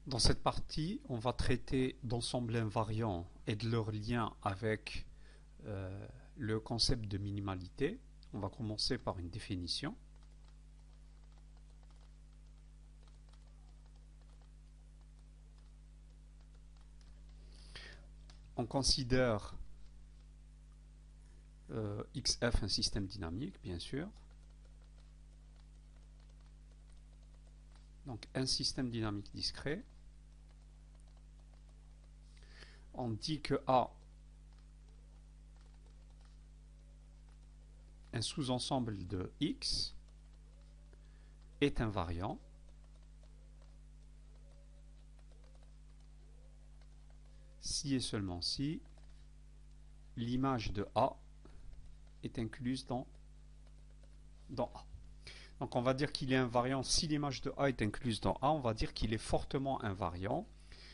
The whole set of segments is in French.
Dans cette partie, on va traiter d'ensembles invariants et de leur lien avec le concept de minimalité. On va commencer par une définition. On considère XF un système dynamique, bien sûr. Donc un système dynamique discret. On dit que A, un sous-ensemble de X, est invariant si et seulement si l'image de A est incluse dans A. Donc on va dire qu'il est invariant si l'image de A est incluse dans A, on va dire qu'il est fortement invariant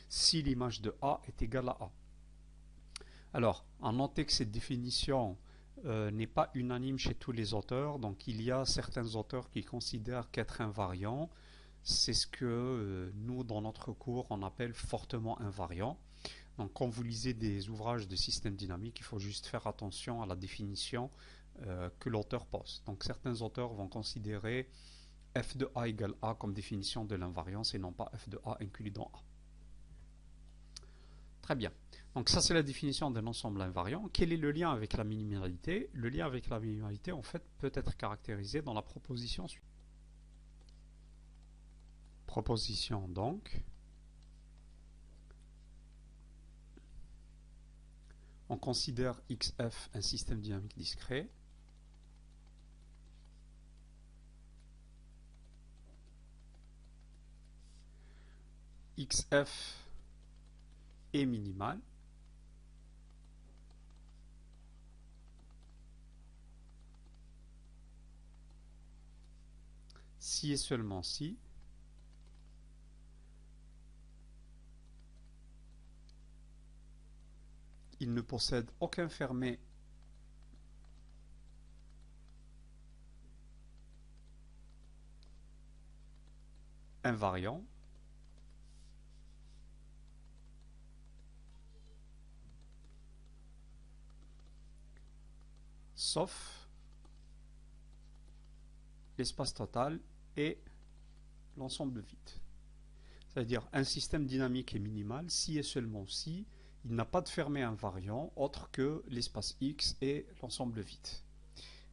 si l'image de A est égale à A. Alors, à noter que cette définition n'est pas unanime chez tous les auteurs, donc il y a certains auteurs qui considèrent qu'être invariant, c'est ce que nous, dans notre cours, on appelle fortement invariant. Donc quand vous lisez des ouvrages de système dynamique, il faut juste faire attention à la définition que l'auteur pose. Donc certains auteurs vont considérer f de A égale A comme définition de l'invariance et non pas f de A inclus dans A. Très bien. Donc ça c'est la définition d'un ensemble invariant. Quel est le lien avec la minimalité? Le lien avec la minimalité en fait peut être caractérisé dans la proposition suivante. Proposition donc. On considère XF un système dynamique discret. XF est minimal. Si et seulement si il ne possède aucun fermé invariant sauf l'espace total et l'ensemble vide. C'est-à-dire un système dynamique est minimal si et seulement si il n'a pas de fermé invariant autre que l'espace X et l'ensemble vide.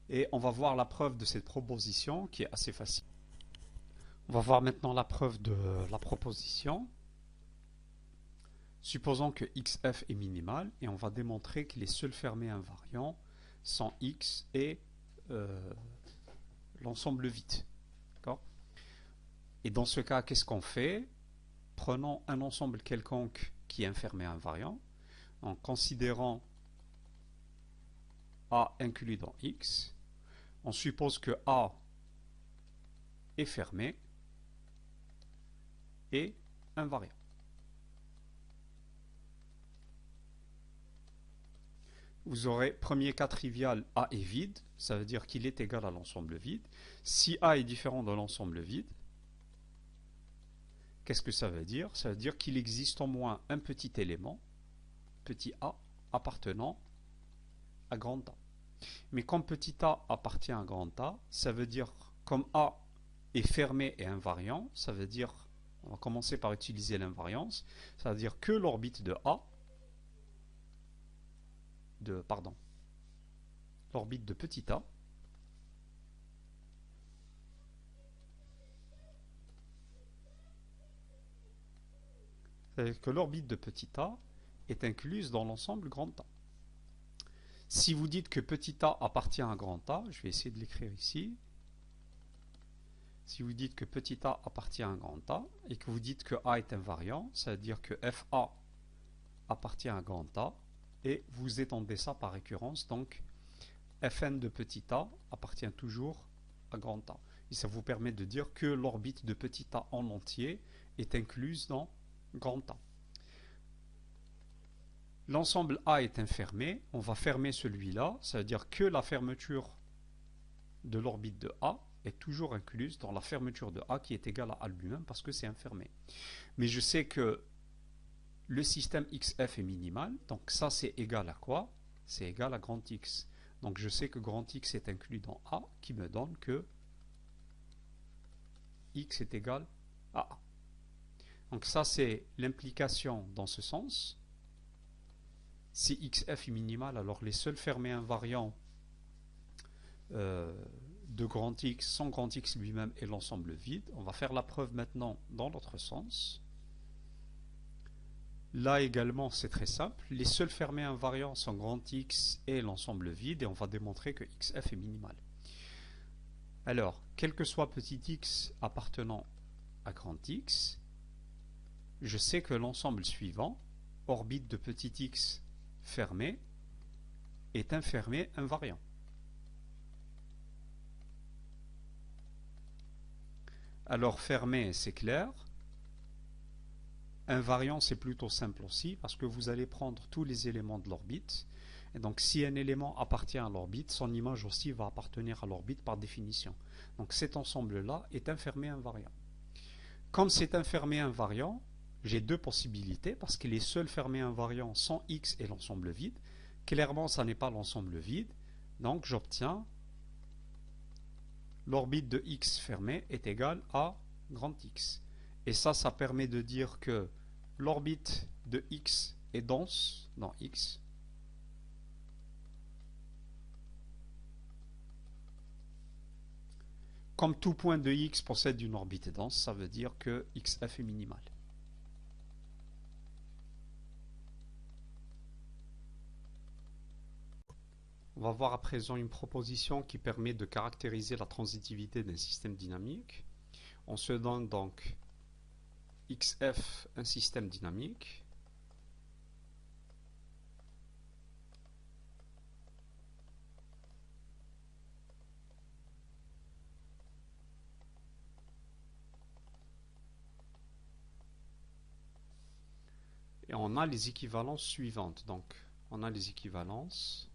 Et on va voir la preuve de cette proposition qui est assez facile. On va voir maintenant la preuve de la proposition. Supposons que XF est minimal et on va démontrer que les seuls fermés invariants sont X et l'ensemble vide. Et dans ce cas, qu'est-ce qu'on fait? Prenons un ensemble quelconque qui est un fermé invariant, en considérant A inclus dans X. On suppose que A est fermé et invariant. Vous aurez premier cas trivial, A est vide, ça veut dire qu'il est égal à l'ensemble vide. Si A est différent de l'ensemble vide, qu'est-ce que ça veut dire? Ça veut dire qu'il existe au moins un petit élément, petit a, appartenant à grand A. Mais comme petit a appartient à grand A, ça veut dire, comme A est fermé et invariant, ça veut dire, on va commencer par utiliser l'invariance, ça veut dire que l'orbite de A, l'orbite de petit a, c'est-à-dire que l'orbite de petit a est incluse dans l'ensemble grand A. Si vous dites que petit a appartient à grand A, je vais essayer de l'écrire ici. Si vous dites que petit a appartient à grand A et que vous dites que A est invariant, ça veut dire que FA appartient à grand A et vous étendez ça par récurrence. Donc Fn de petit a appartient toujours à grand A. Et ça vous permet de dire que l'orbite de petit a en entier est incluse dans grand A. L'ensemble A est infermé, on va fermer celui-là, ça veut dire que la fermeture de l'orbite de A est toujours incluse dans la fermeture de A qui est égale à A lui-même parce que c'est infermé. Mais je sais que le système XF est minimal, donc ça c'est égal à quoi? C'est égal à grand X. Donc je sais que grand X est inclus dans A qui me donne que X est égal à A. Donc ça c'est l'implication dans ce sens. Si XF est minimal, alors les seuls fermés invariants de grand X sans grand X lui-même et l'ensemble vide. On va faire la preuve maintenant dans l'autre sens. Là également c'est très simple. Les seuls fermés invariants sont grand X et l'ensemble vide et on va démontrer que XF est minimal. Alors, quel que soit petit x appartenant à grand X, je sais que l'ensemble suivant, orbite de petit x fermé, est un fermé invariant. Alors fermé, c'est clair. Invariant, c'est plutôt simple aussi, parce que vous allez prendre tous les éléments de l'orbite. Et donc si un élément appartient à l'orbite, son image aussi va appartenir à l'orbite par définition. Donc cet ensemble-là est un fermé invariant. Comme c'est un fermé invariant, j'ai deux possibilités, parce que les seuls fermés invariants sont X et l'ensemble vide. Clairement, ça n'est pas l'ensemble vide. Donc j'obtiens l'orbite de X fermé est égale à grand X. Et ça permet de dire que l'orbite de X est dense dans X. Comme tout point de X possède une orbite dense, ça veut dire que XF est minimal. On va voir à présent une proposition qui permet de caractériser la transitivité d'un système dynamique. On se donne donc XF, un système dynamique. Et on a les équivalences suivantes. Donc, on a les équivalences.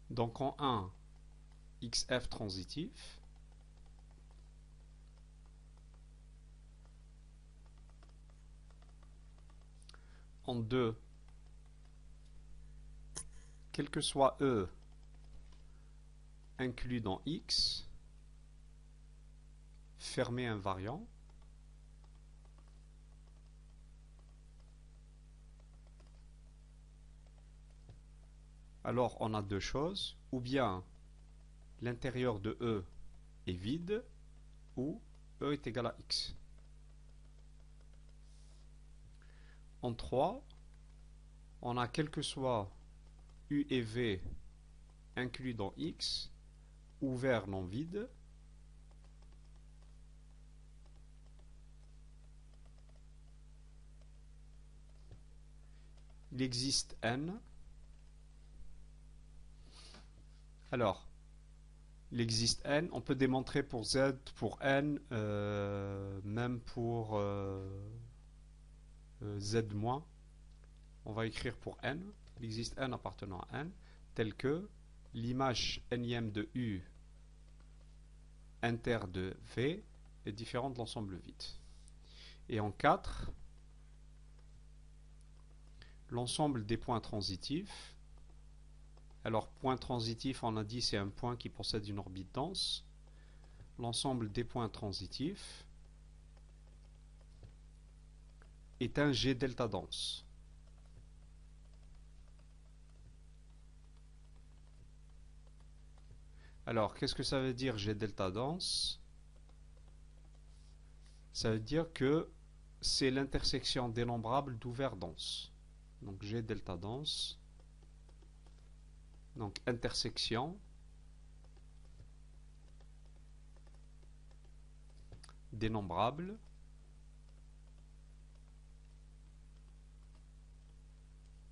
Donc, en 1, XF transitif. En 2, quel que soit E inclus dans X, fermé invariant. Alors on a deux choses, ou bien l'intérieur de E est vide, ou E est égal à X. En 3, on a quel que soit U et V inclus dans X, ouvert non vide, il existe N. Alors, il existe N, on peut démontrer pour Z, pour N, même pour Z-. On va écrire pour N, il existe N appartenant à N, tel que l'image Nième de U inter de V est différente de l'ensemble vide. Et en 4, l'ensemble des points transitifs. Alors, point transitif, on a dit, c'est un point qui possède une orbite dense. L'ensemble des points transitifs est un G delta dense. Alors, qu'est-ce que ça veut dire G delta dense? Ça veut dire que c'est l'intersection dénombrable d'ouvert dense. Donc G delta dense. Donc intersection dénombrable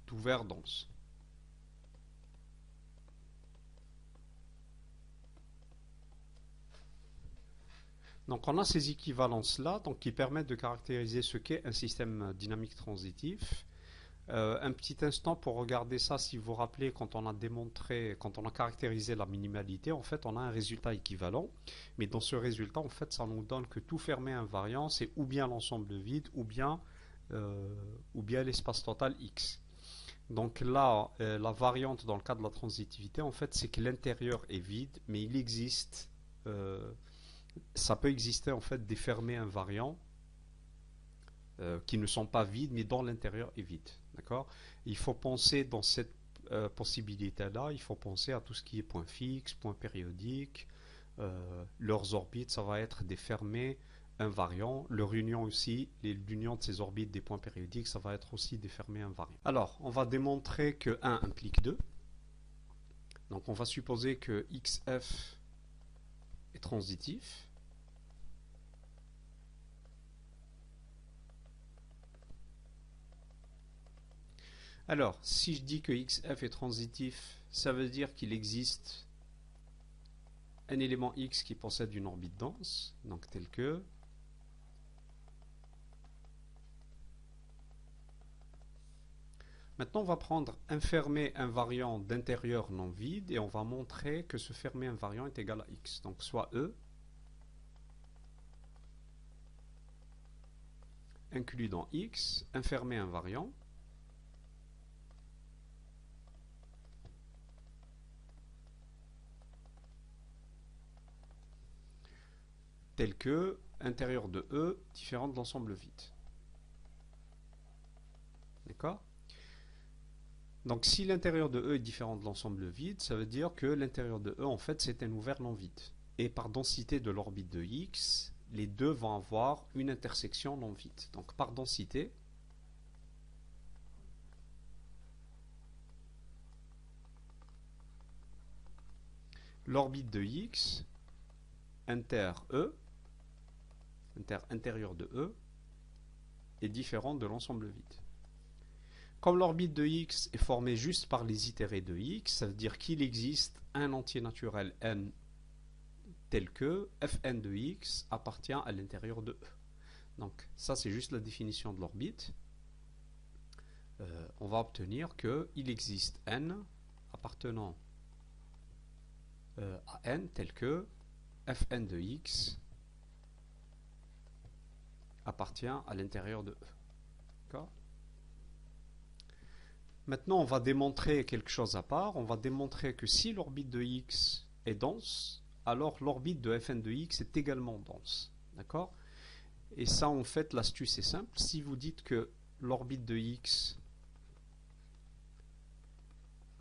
d'ouvert dense. Donc on a ces équivalences-là donc, qui permettent de caractériser ce qu'est un système dynamique transitif. Un petit instant pour regarder ça, si vous vous rappelez, quand on a démontré, quand on a caractérisé la minimalité, en fait on a un résultat équivalent, mais dans ce résultat, en fait, ça nous donne que tout fermé invariant, c'est ou bien l'ensemble vide, ou bien l'espace total X. Donc là, la variante dans le cas de la transitivité, en fait, c'est que l'intérieur est vide, mais il existe, ça peut exister en fait des fermés invariants qui ne sont pas vides, mais dont l'intérieur est vide. D'accord? Il faut penser dans cette possibilité-là, il faut penser à tout ce qui est point fixe, point périodique, leurs orbites, ça va être des fermés invariants. Leur union aussi, l'union de ces orbites des points périodiques, ça va être aussi des fermés invariants. Alors, on va démontrer que 1 implique 2. Donc, on va supposer que XF est transitif. Alors, si je dis que XF est transitif, ça veut dire qu'il existe un élément X qui possède une orbite dense, donc tel que Maintenant, on va prendre un fermé invariant d'intérieur non vide et on va montrer que ce fermé invariant est égal à X. Donc, soit E inclus dans X, un fermé invariant tel que intérieur de E différent de l'ensemble vide. D'accord? Donc si l'intérieur de E est différent de l'ensemble vide, ça veut dire que l'intérieur de E, en fait, c'est un ouvert non vide. Et par densité de l'orbite de X, les deux vont avoir une intersection non vide. Donc par densité, l'orbite de X, intérieur de E, est différente de l'ensemble vide. Comme l'orbite de X est formée juste par les itérés de X, ça veut dire qu'il existe un entier naturel n tel que Fn de X appartient à l'intérieur de E. Donc ça c'est juste la définition de l'orbite. On va obtenir qu'il existe n appartenant à n tel que Fn de X appartient à l'intérieur de E. D'accord ? Maintenant, on va démontrer quelque chose à part. On va démontrer que si l'orbite de X est dense, alors l'orbite de Fn de X est également dense. D'accord? Et ça, en fait, l'astuce est simple. Si vous dites que l'orbite de X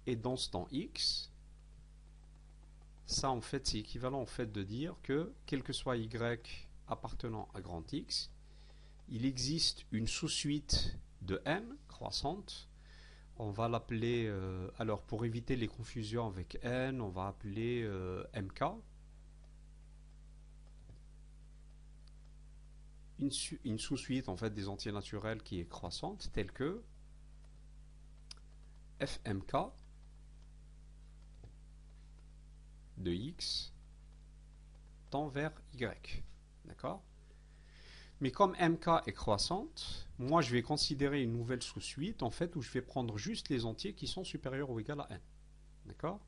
est dense dans X, ça, en fait, c'est équivalent en fait de dire que, quel que soit Y appartenant à grand X, il existe une sous-suite de n croissante. On va l'appeler, alors pour éviter les confusions avec n, on va appeler mk. Une sous-suite en fait des entiers naturels qui est croissante, telle que fmk de x tend vers y. D'accord ? Mais comme mk est croissante, moi je vais considérer une nouvelle sous-suite en fait où je vais prendre juste les entiers qui sont supérieurs ou égaux à n. D'accord ?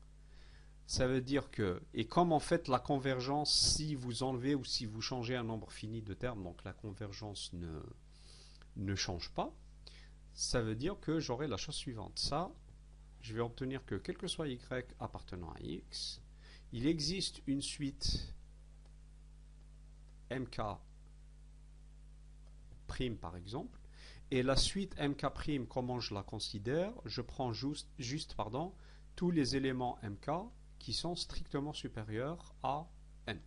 Ça veut dire que, et comme en fait la convergence, si vous enlevez ou si vous changez un nombre fini de termes, donc la convergence ne change pas, ça veut dire que j'aurai la chose suivante. Ça, je vais obtenir que quel que soit y appartenant à x, il existe une suite mk prime par exemple, et la suite mk prime, comment je la considère? Je prends juste tous les éléments mk qui sont strictement supérieurs à n.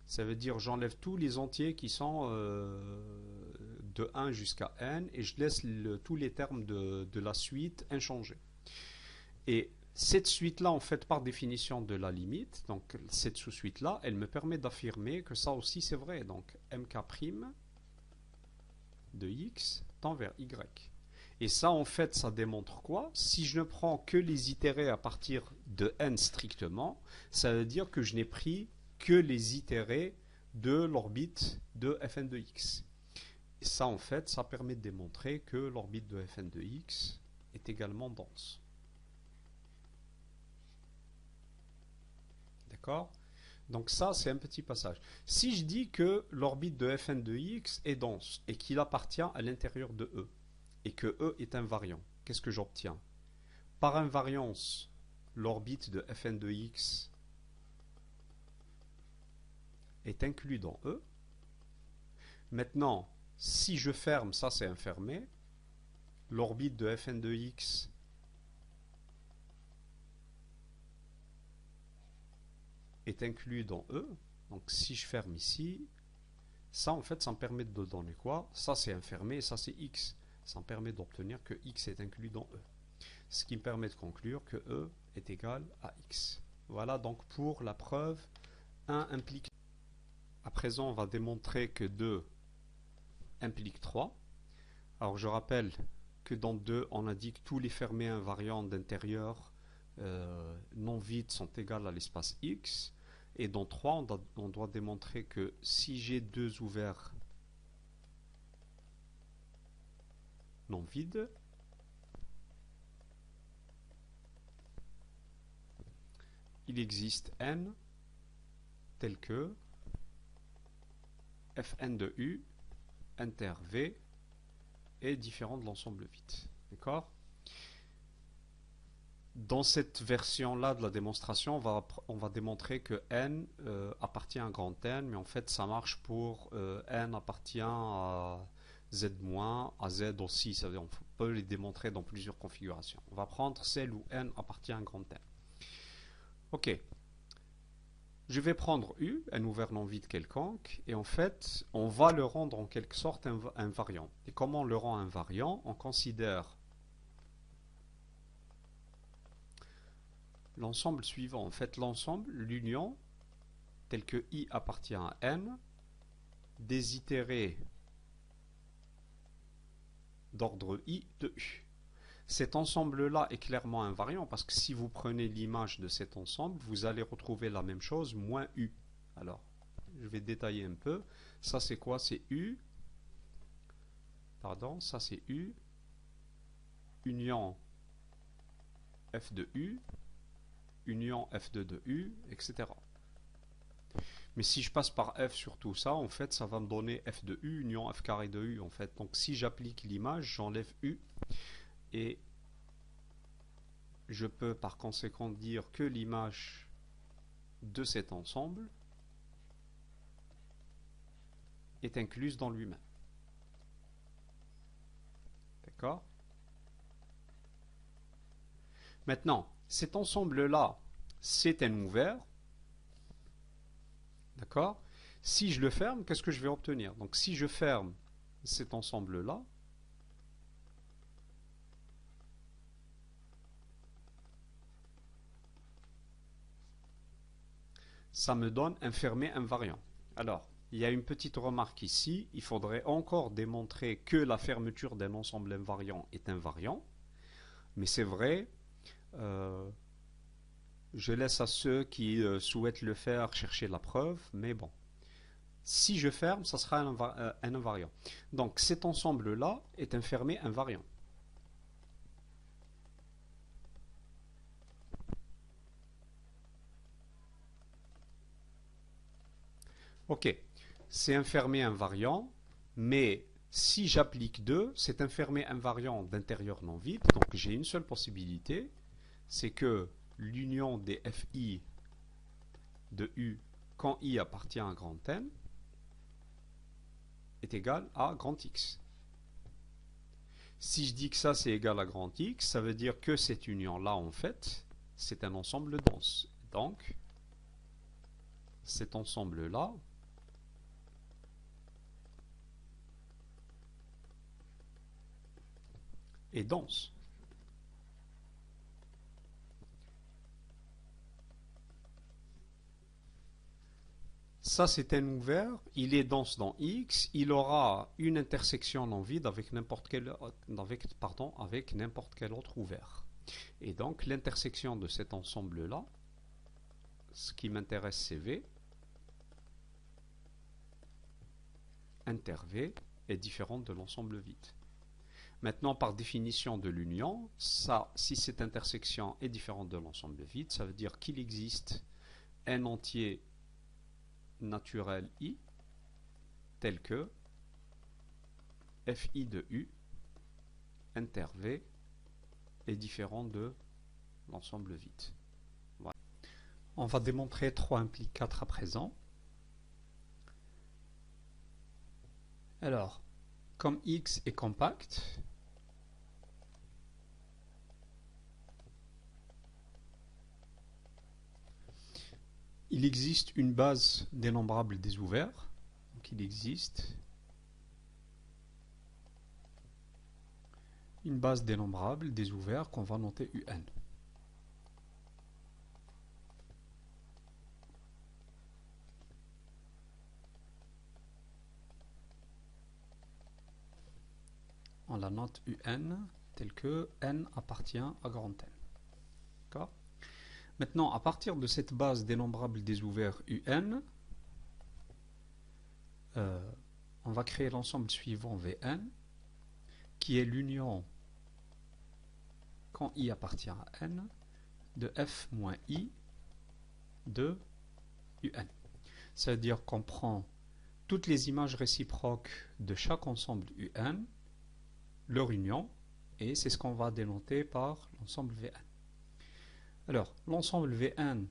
Ça veut dire j'enlève tous les entiers qui sont de 1 jusqu'à n et je laisse tous les termes de la suite inchangés. Et cette suite-là, en fait, par définition de la limite, donc cette sous-suite-là, elle me permet d'affirmer que ça aussi c'est vrai. Donc mk' de x tend vers y. Et ça, en fait, ça démontre quoi? Si je ne prends que les itérés à partir de n strictement, ça veut dire que je n'ai pris que les itérés de l'orbite de Fn de x. Et ça, en fait, ça permet de démontrer que l'orbite de Fn de x est également dense. D'accord? Donc ça, c'est un petit passage. Si je dis que l'orbite de Fn de x est dense et qu'il appartient à l'intérieur de E, et que E est invariant, qu'est-ce que j'obtiens? Par invariance, l'orbite de Fn de x est inclus dans E. Maintenant, si je ferme, ça c'est infermé, l'orbite de Fn de x est inclus dans E. Donc si je ferme ici, ça en fait ça me permet de donner quoi? Ça c'est infermé et ça c'est x. Ça me permet d'obtenir que x est inclus dans E. Ce qui me permet de conclure que E est égal à x. Voilà donc pour la preuve 1 implique. À présent on va démontrer que 2 implique 3. Alors je rappelle que dans 2 on a dit que tous les fermés invariants d'intérieur non vides sont égaux à l'espace x. Et dans 3, on doit démontrer que si j'ai 2 ouverts non vides, il existe n tel que Fn de U inter V est différent de l'ensemble vide. D'accord? Dans cette version-là de la démonstration, on va démontrer que n appartient à un grand N, mais en fait ça marche pour n appartient à z-, à z aussi. Ça veut dire on peut les démontrer dans plusieurs configurations. On va prendre celle où n appartient à un grand N. Ok. Je vais prendre U, un ouvert non vide quelconque, et en fait, on va le rendre en quelque sorte invariant. Et comment on le rend invariant? On considère l'ensemble suivant. En fait, l'ensemble, l'union, tel que I appartient à N, des itérés d'ordre I de U. Cet ensemble-là est clairement invariant parce que si vous prenez l'image de cet ensemble, vous allez retrouver la même chose, moins U. Alors, je vais détailler un peu. Ça, c'est quoi? C'est U. Pardon, ça c'est U. Union F de U. Union F2 de U, etc. Mais si je passe par F sur tout ça, en fait, ça va me donner F de U, union F carré de U, en fait. Donc, si j'applique l'image, j'enlève U. Et je peux par conséquent dire que l'image de cet ensemble est incluse dans lui-même. D'accord? Maintenant, cet ensemble-là, c'est un ouvert. D'accord? Si je le ferme, qu'est-ce que je vais obtenir? Donc si je ferme cet ensemble-là, ça me donne un fermé invariant. Alors, il y a une petite remarque ici. Il faudrait encore démontrer que la fermeture d'un ensemble invariant est invariant. Mais c'est vrai, je laisse à ceux qui souhaitent le faire chercher la preuve. Mais bon, si je ferme, ça sera un invariant. Donc cet ensemble-là est un fermé invariant. Ok, c'est un fermé invariant, mais si j'applique 2, c'est un fermé invariant d'intérieur non vide. Donc j'ai une seule possibilité, c'est que l'union des FI de U quand I appartient à un grand N est égale à grand X. Si je dis que ça c'est égal à grand X, ça veut dire que cette union-là, en fait, c'est un ensemble dense. Donc, cet ensemble-là est dense. Ça, c'est un ouvert, il est dense dans X, il aura une intersection non vide avec n'importe quel autre ouvert. Et donc, l'intersection de cet ensemble-là, ce qui m'intéresse, c'est V. inter V est différente de l'ensemble vide. Maintenant, par définition de l'union, ça, si cette intersection est différente de l'ensemble vide, ça veut dire qu'il existe un entier naturel I tel que Fi de U inter V est différent de l'ensemble vide. Voilà. On va démontrer 3 implique 4 à présent. Alors, comme X est compact, il existe une base dénombrable des ouverts. Donc il existe une base dénombrable des ouverts qu'on va noter UN. On la note UN telle que N appartient à grand N. D'accord ? Maintenant, à partir de cette base dénombrable des ouverts UN, on va créer l'ensemble suivant Vn, qui est l'union, quand I appartient à N, de F moins I de UN. Ça veut dire qu'on prend toutes les images réciproques de chaque ensemble UN, leur union, et c'est ce qu'on va dénoter par l'ensemble Vn. Alors, l'ensemble Vn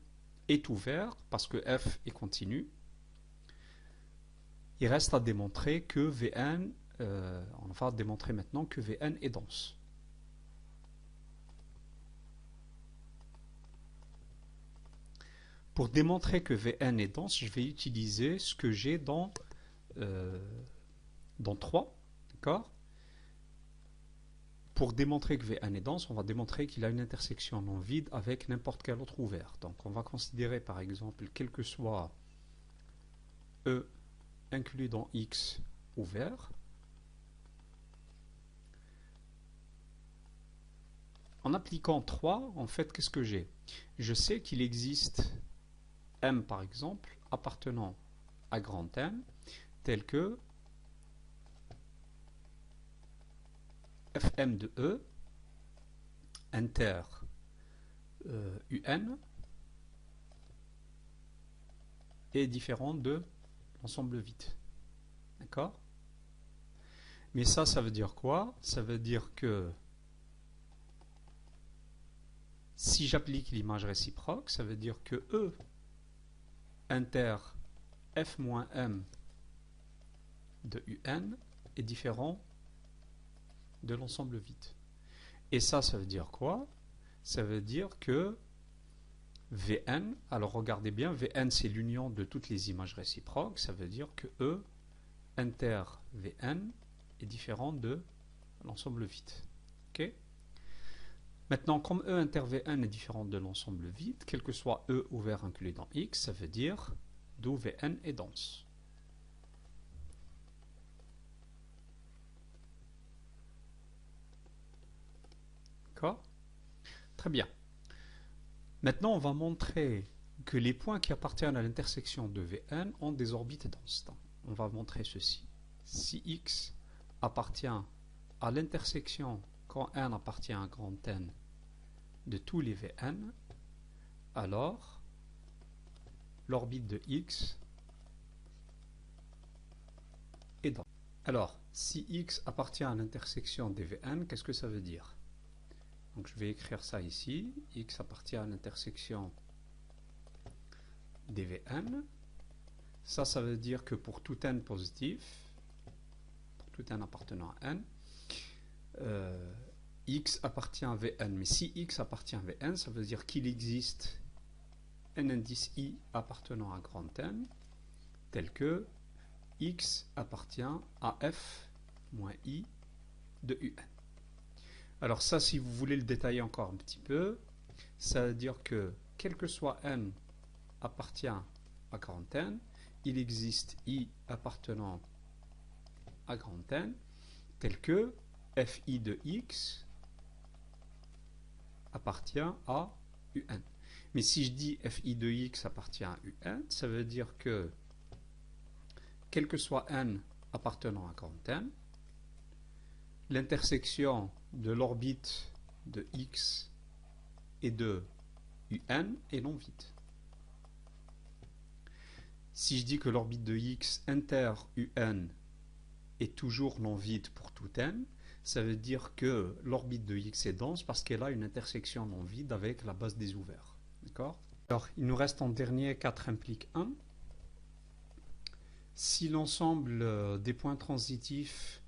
est ouvert parce que F est continu. Il reste à démontrer que Vn, on va démontrer maintenant que Vn est dense. Pour démontrer que Vn est dense, je vais utiliser ce que j'ai dans 3, d'accord ? Pour démontrer que Vn est dense, on va démontrer qu'il a une intersection non vide avec n'importe quel autre ouvert. Donc on va considérer par exemple, quel que soit E inclus dans X ouvert, en appliquant 3, en fait, qu'est-ce que j'ai? Je sais qu'il existe M par exemple appartenant à grand M, tel que Fm de E inter UN est différent de l'ensemble vide. D'accord? Mais ça veut dire quoi? Ça veut dire que si j'applique l'image réciproque, ça veut dire que E inter F moins M de UN est différent de l'ensemble vide. Et ça veut dire quoi? Ça veut dire que Vn, alors regardez bien, Vn c'est l'union de toutes les images réciproques, ça veut dire que E inter Vn est différent de l'ensemble vide. Ok? Maintenant, comme E inter Vn est différent de l'ensemble vide, quel que soit E ouvert inclus dans X, ça veut dire d'où Vn est dense. D'accord? Très bien. Maintenant, on va montrer que les points qui appartiennent à l'intersection de Vn ont des orbites denses. On va montrer ceci. Si X appartient à l'intersection quand N appartient à grand N de tous les Vn, alors l'orbite de X est dense. Alors, si X appartient à l'intersection des Vn, qu'est-ce que ça veut dire? Donc je vais écrire ça ici. X appartient à l'intersection des Vn. Ça veut dire que pour tout n positif, pour tout n appartenant à n, X appartient à Vn. Mais si X appartient à Vn, ça veut dire qu'il existe un indice I appartenant à grand N, tel que X appartient à F moins I de Un. Alors ça, si vous voulez le détailler encore un petit peu, ça veut dire que quel que soit n appartient à grand N, il existe I appartenant à grand N, tel que Fi de X appartient à Un. Mais si je dis Fi de X appartient à Un, ça veut dire que quel que soit n appartenant à quantum. L'intersection de l'orbite de X et de UN est non vide. Si je dis que l'orbite de X inter-UN est toujours non vide pour tout n, ça veut dire que l'orbite de X est dense parce qu'elle a une intersection non vide avec la base des ouverts. D'accord ? Alors, il nous reste en dernier 4 implique 1. Si l'ensemble des points transitifs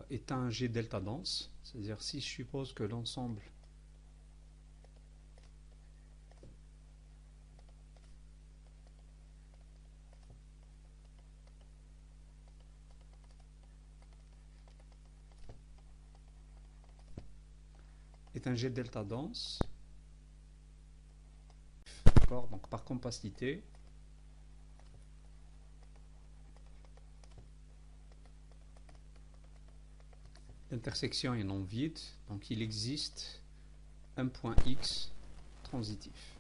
est un G delta dense, c'est-à-dire si je suppose que l'ensemble est un G delta dense, d'accord, donc par compacité, l'intersection est non vide, donc il existe un point X transitif.